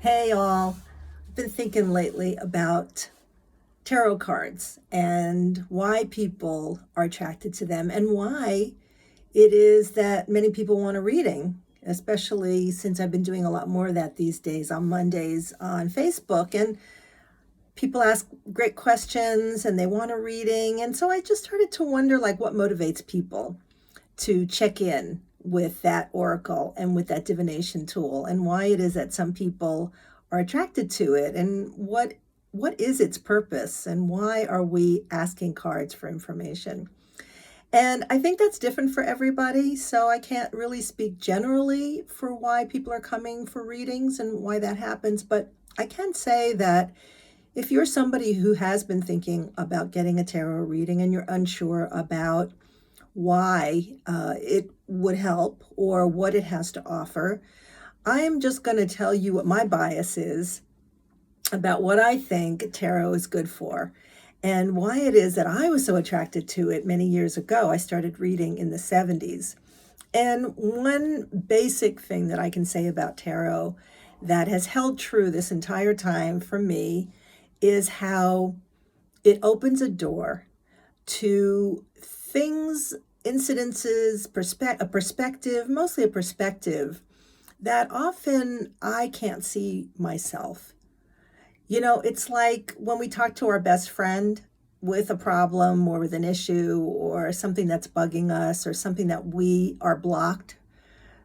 Hey all, I've been thinking lately about tarot cards and why people are attracted to them and why it is that many people want a reading, especially since I've been doing a lot more of that these days on Mondays on Facebook. And people ask great questions and they want a reading. And so I just started to wonder like what motivates people to check in with that oracle and with that divination tool and why it is that some people are attracted to it and what is its purpose and why are we asking cards for information. And I think that's different for everybody, so I can't really speak generally for why people are coming for readings and why that happens, but I can say that if you're somebody who has been thinking about getting a tarot reading and you're unsure about why it would help or what it has to offer, I am just going to tell you what my bias is about what I think tarot is good for and why it is that I was so attracted to it many years ago. I started reading in the 70s. And one basic thing that I can say about tarot that has held true this entire time for me is how it opens a door to things, incidences, a perspective, mostly a perspective that often I can't see myself. You know, it's like when we talk to our best friend with a problem or with an issue or something that's bugging us or something that we are blocked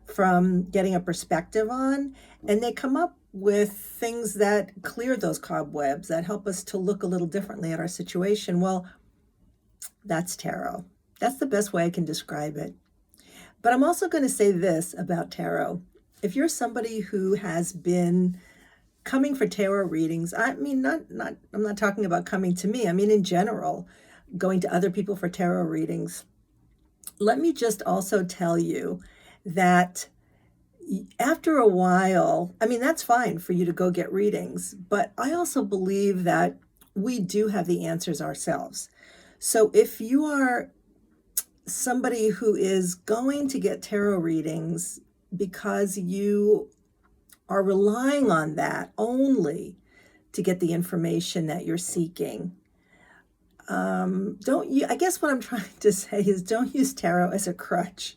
from getting a perspective on, and they come up with things that clear those cobwebs, that help us to look a little differently at our situation. Well, that's tarot. That's the best way I can describe it. But I'm also going to say this about tarot. If you're somebody who has been coming for tarot readings, I mean not I'm not talking about coming to me. I mean in general, going to other people for tarot readings. Let me just also tell you that after a while, I mean that's fine for you to go get readings, but I also believe that we do have the answers ourselves. So if you are somebody who is going to get tarot readings because you are relying on that only to get the information that you're seeking, don't you? I guess what I'm trying to say is don't use tarot as a crutch.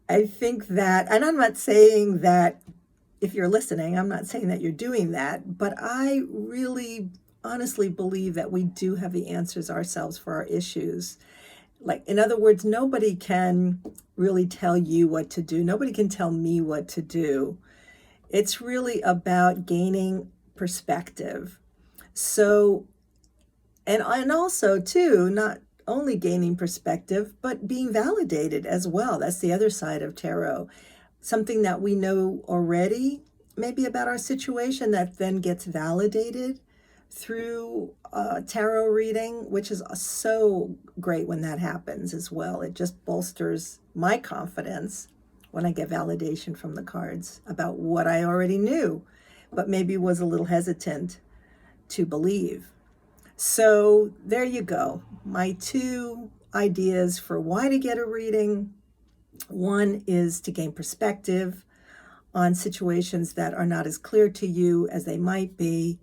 I think that, and I'm not saying that if you're listening, I'm not saying that you're doing that, but I really honestly believe that we do have the answers ourselves for our issues. Like, in other words, nobody can really tell you what to do. Nobody can tell me what to do. It's really about gaining perspective. So, and also too, not only gaining perspective, but being validated as well. That's the other side of tarot. Something that we know already, maybe about our situation, that then gets validated through tarot reading, which is so great when that happens as well. It just bolsters my confidence when I get validation from the cards about what I already knew, but maybe was a little hesitant to believe. So there you go. My two ideas for why to get a reading. One is to gain perspective on situations that are not as clear to you as they might be.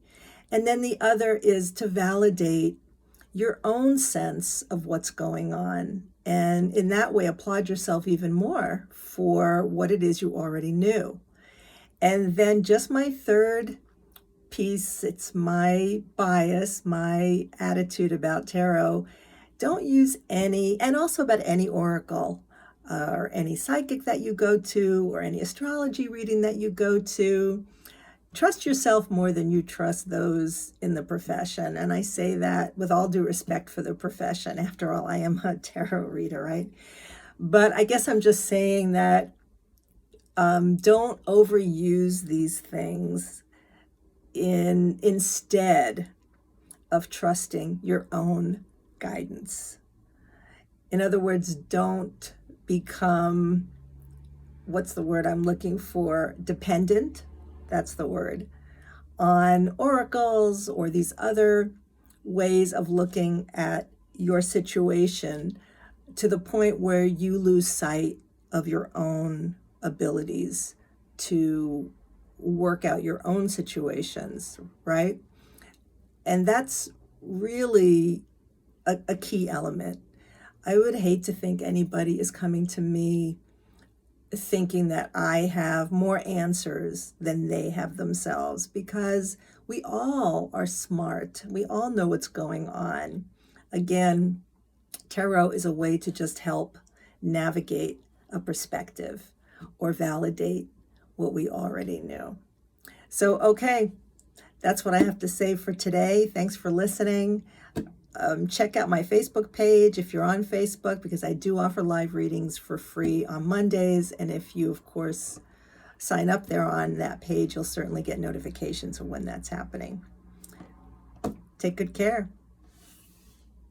And then the other is to validate your own sense of what's going on. And in that way, applaud yourself even more for what it is you already knew. And then just my third piece, it's my bias, my attitude about tarot. Don't use any, and also about any oracle or any psychic that you go to or any astrology reading that you go to. Trust yourself more than you trust those in the profession. And I say that with all due respect for the profession. After all, I am a tarot reader, right? But I guess I'm just saying that don't overuse these things instead of trusting your own guidance. In other words, don't become, what's the word I'm looking for? Dependent. That's the word. On oracles or these other ways of looking at your situation to the point where you lose sight of your own abilities to work out your own situations, right? And that's really a key element. I would hate to think anybody is coming to me thinking that I have more answers than they have themselves, because we all are smart. We all know what's going on. Again, tarot is a way to just help navigate a perspective or validate what we already knew. So, okay, that's what I have to say for today. Thanks for listening. Check out my Facebook page if you're on Facebook, because I do offer live readings for free on Mondays. And if you, of course, sign up there on that page, you'll certainly get notifications of when that's happening. Take good care.